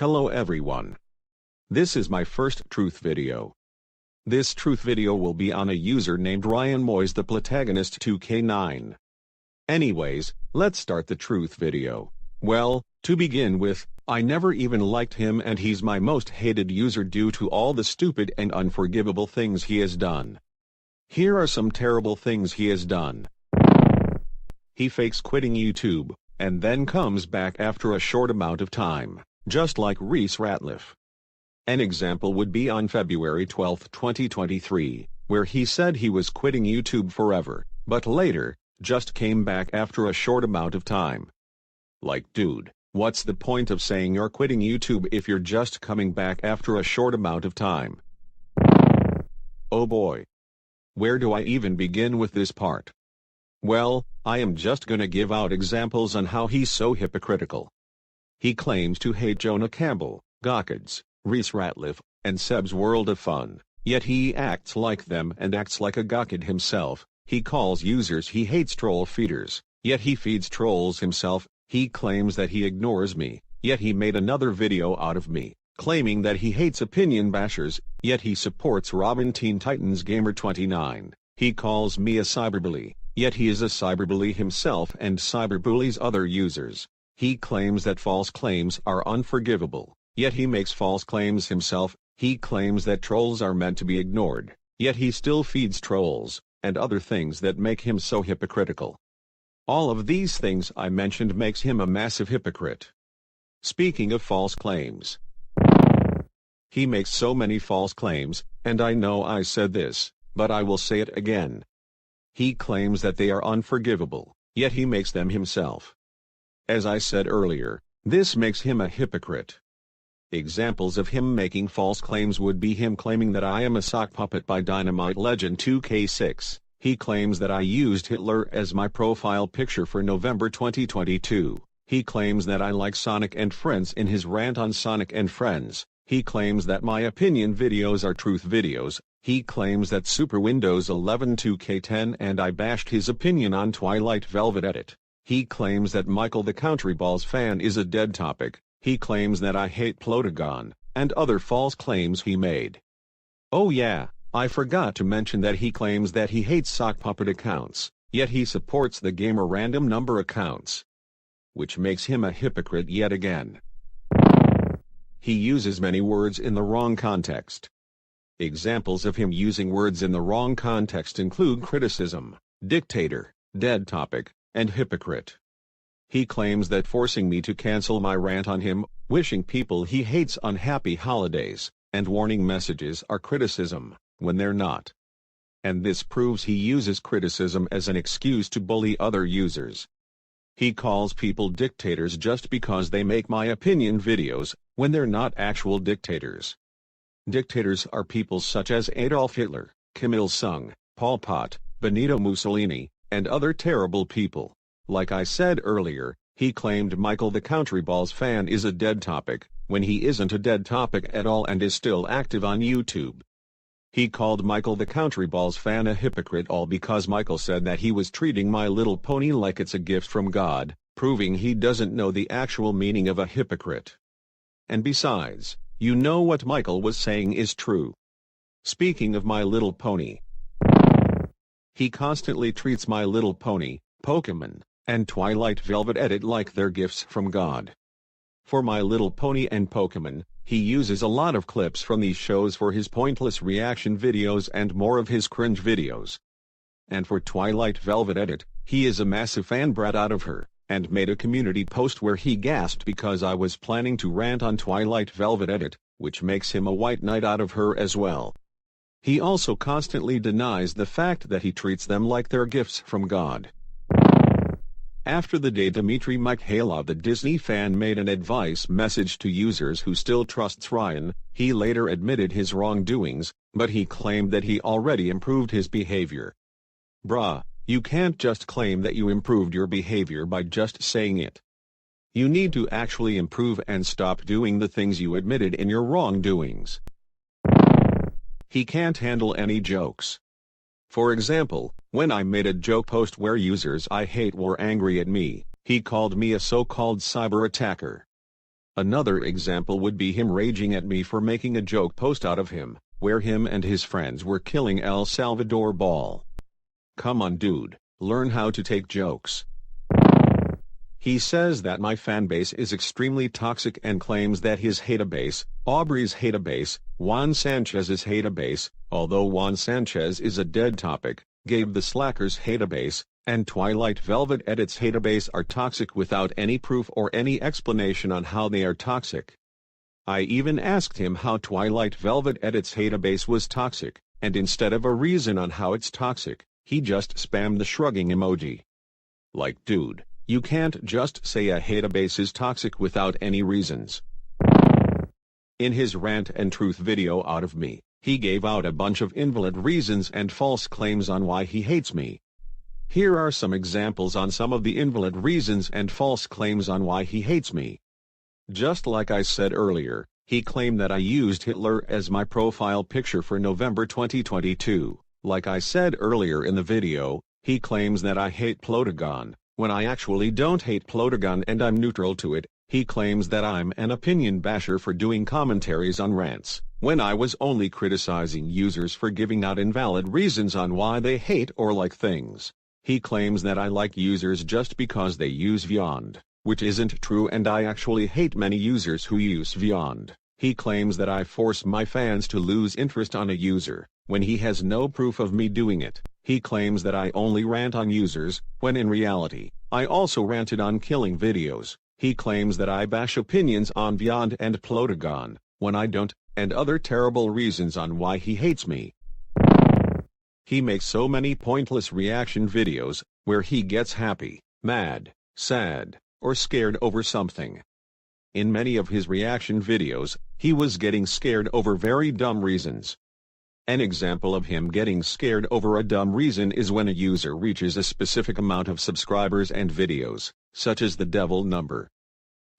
Hello everyone. This is my first truth video. This truth video will be on a user named Ryan Moyes, the protagonist 2K9. Anyways, let's start the truth video. Well, to begin with, I never even liked him and he's my most hated user due to all the stupid and unforgivable things he has done. Here are some terrible things he has done. He fakes quitting YouTube, and then comes back after a short amount of time, just like Reese Ratliff. An example would be on February 12, 2023, where he said he was quitting YouTube forever, but later, just came back after a short amount of time. Like, dude, what's the point of saying you're quitting YouTube if you're just coming back after a short amount of time? Oh boy. Where do I even begin with this part? Well, I am just gonna give out examples on how he's so hypocritical. He claims to hate Jonah Campbell, Gawkids, Reese Ratliff, and Seb's World of Fun, yet he acts like them and acts like a Gawkid himself. He calls users he hates troll feeders, yet he feeds trolls himself. He claims that he ignores me, yet he made another video out of me, claiming that he hates opinion bashers, yet he supports Robin Teen Titans Gamer 29. He calls me a cyberbully, yet he is a cyberbully himself and cyberbullies other users. He claims that false claims are unforgivable, yet he makes false claims himself. He claims that trolls are meant to be ignored, yet he still feeds trolls, and other things that make him so hypocritical. All of these things I mentioned makes him a massive hypocrite. Speaking of false claims, he makes so many false claims, and I know I said this, but I will say it again. He claims that they are unforgivable, yet he makes them himself. As I said earlier, this makes him a hypocrite. Examples of him making false claims would be him claiming that I am a sock puppet by Dynamite Legend 2K6. He claims that I used Hitler as my profile picture for November 2022. He claims that I like Sonic and Friends in his rant on Sonic and Friends. He claims that my opinion videos are truth videos. He claims that Super Windows 11 2K10 and I bashed his opinion on Twilight Velvet Edit. He claims that Michael the Country Balls fan is a dead topic. He claims that I hate Plotagon, and other false claims he made. Oh yeah, I forgot to mention that he claims that he hates sock puppet accounts, yet he supports the gamer random number accounts. Which makes him a hypocrite yet again. He uses many words in the wrong context. Examples of him using words in the wrong context include criticism, dictator, dead topic, and hypocrite. He claims that forcing me to cancel my rant on him, wishing people he hates unhappy holidays, and warning messages are criticism, when they're not. And this proves he uses criticism as an excuse to bully other users. He calls people dictators just because they make my opinion videos, when they're not actual dictators. Dictators are people such as Adolf Hitler, Kim Il-sung, Pol Pot, Benito Mussolini, and other terrible people. Like I said earlier, he claimed Michael the Country Balls fan is a dead topic, when he isn't a dead topic at all and is still active on YouTube. He called Michael the Country Balls fan a hypocrite all because Michael said that he was treating My Little Pony like it's a gift from God, proving he doesn't know the actual meaning of a hypocrite. And besides, you know what Michael was saying is true. Speaking of My Little Pony, he constantly treats My Little Pony, Pokemon, and Twilight Velvet Edit like they're gifts from God. For My Little Pony and Pokemon, he uses a lot of clips from these shows for his pointless reaction videos and more of his cringe videos. And for Twilight Velvet Edit, he is a massive fan brat out of her, and made a community post where he gasped because I was planning to rant on Twilight Velvet Edit, which makes him a white knight out of her as well. He also constantly denies the fact that he treats them like they're gifts from God. After the day Dmitry Mikhailov the Disney fan made an advice message to users who still trusts Ryan, he later admitted his wrongdoings, but he claimed that he already improved his behavior. Bruh, you can't just claim that you improved your behavior by just saying it. You need to actually improve and stop doing the things you admitted in your wrongdoings. He can't handle any jokes. For example, when I made a joke post where users I hate were angry at me, he called me a so-called cyber attacker. Another example would be him raging at me for making a joke post out of him, where him and his friends were killing El Salvador ball. Come on dude, learn how to take jokes. He says that my fanbase is extremely toxic and claims that his hateabase, Aubrey's hateabase, Juan Sanchez's hateabase, although Juan Sanchez is a dead topic, Gabe the Slacker's hateabase, and Twilight Velvet Edit's hateabase are toxic without any proof or any explanation on how they are toxic. I even asked him how Twilight Velvet Edit's hateabase was toxic, and instead of a reason on how it's toxic, he just spammed the shrugging emoji. Like dude, you can't just say a hateabase is toxic without any reasons. In his rant and truth video out of me, he gave out a bunch of invalid reasons and false claims on why he hates me. Here are some examples on some of the invalid reasons and false claims on why he hates me. Just like I said earlier, he claimed that I used Hitler as my profile picture for November 2022. Like I said earlier in the video, he claims that I hate Plotagon, when I actually don't hate Plotagon and I'm neutral to it. He claims that I'm an opinion basher for doing commentaries on rants, when I was only criticizing users for giving out invalid reasons on why they hate or like things. He claims that I like users just because they use Vyond, which isn't true, and I actually hate many users who use Vyond. He claims that I force my fans to lose interest on a user, when he has no proof of me doing it. He claims that I only rant on users, when in reality, I also ranted on killing videos. He claims that I bash opinions on Vyond and Plotagon, when I don't, and other terrible reasons on why he hates me. He makes so many pointless reaction videos, where he gets happy, mad, sad, or scared over something. In many of his reaction videos, he was getting scared over very dumb reasons. An example of him getting scared over a dumb reason is when a user reaches a specific amount of subscribers and videos, such as the devil number.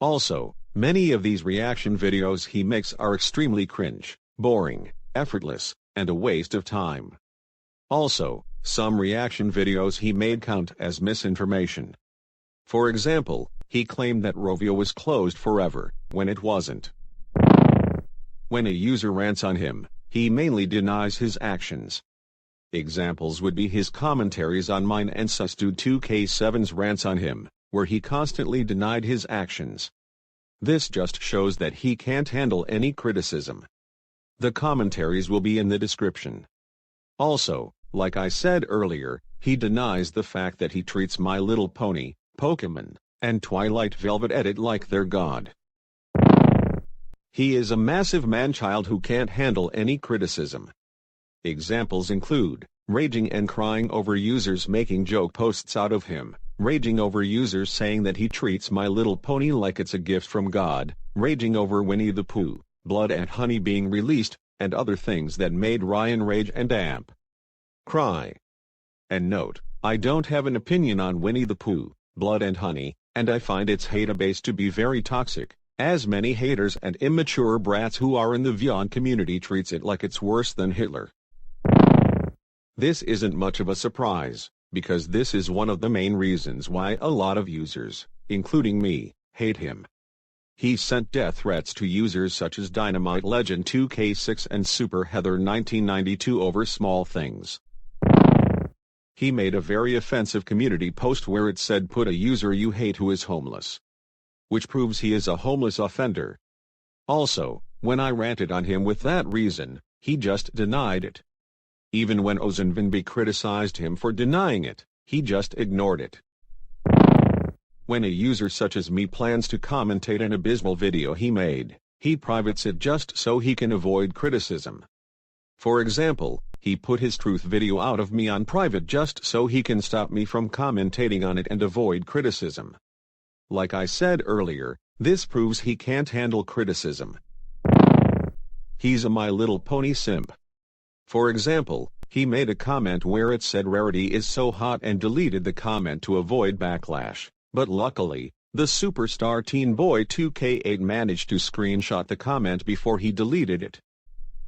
Also, many of these reaction videos he makes are extremely cringe, boring, effortless, and a waste of time. Also, some reaction videos he made count as misinformation. For example, he claimed that Rovio was closed forever, when it wasn't. When a user rants on him, he mainly denies his actions. Examples would be his commentaries on mine and MWAVGC2K7's rants on him, where he constantly denied his actions. This just shows that he can't handle any criticism. The commentaries will be in the description. Also, like I said earlier, he denies the fact that he treats My Little Pony, Pokemon, and Twilight Velvet Edit like their god. He is a massive man-child who can't handle any criticism. Examples include raging and crying over users making joke posts out of him, raging over users saying that he treats My Little Pony like it's a gift from God, raging over Winnie the Pooh, Blood and Honey being released, and other things that made Ryan rage and amp. Cry. And note, I don't have an opinion on Winnie the Pooh, Blood and Honey, and I find its hateabase to be very toxic, as many haters and immature brats who are in the Vyond community treats it like it's worse than Hitler. This isn't much of a surprise, because this is one of the main reasons why a lot of users, including me, hate him. He sent death threats to users such as Dynamite Legend 2K6 and Super Heather 1992 over small things. He made a very offensive community post where it said put a user you hate who is homeless, which proves he is a homeless offender. Also, when I ranted on him with that reason, he just denied it. Even when Ozenvinby criticized him for denying it, he just ignored it. When a user such as me plans to commentate an abysmal video he made, he privates it just so he can avoid criticism. For example, he put his truth video out of me on private just so he can stop me from commentating on it and avoid criticism. Like I said earlier, this proves he can't handle criticism. He's a My Little Pony simp. For example, he made a comment where it said Rarity is so hot and deleted the comment to avoid backlash, but luckily, the superstar teen boy 2K8 managed to screenshot the comment before he deleted it.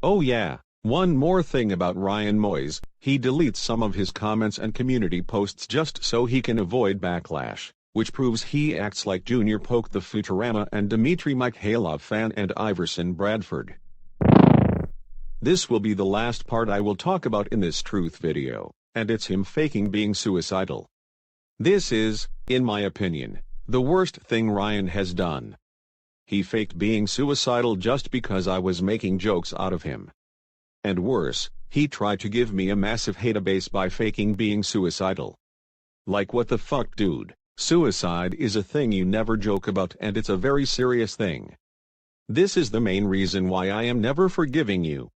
Oh yeah, one more thing about Ryan Moyes, he deletes some of his comments and community posts just so he can avoid backlash, which proves he acts like Junior Poke the Futurama and Dmitry Mikhailov fan and Iverson Bradford. This will be the last part I will talk about in this truth video, and it's him faking being suicidal. This is, in my opinion, the worst thing Ryan has done. He faked being suicidal just because I was making jokes out of him. And worse, he tried to give me a massive hatabase by faking being suicidal. Like, what the fuck, dude? Suicide is a thing you never joke about, and it's a very serious thing. This is the main reason why I am never forgiving you.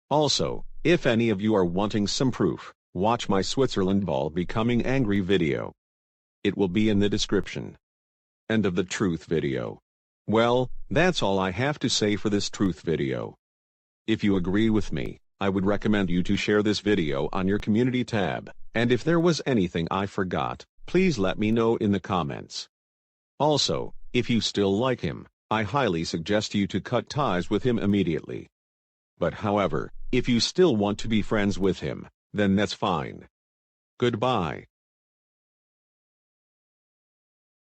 Also, if any of you are wanting some proof, watch my Switzerland ball becoming angry video. It will be in the description. End of the truth video. Well, that's all I have to say for this truth video. If you agree with me, I would recommend you to share this video on your community tab, and if there was anything I forgot, please let me know in the comments. Also, if you still like him, I highly suggest you to cut ties with him immediately. But however, if you still want to be friends with him, then that's fine. Goodbye.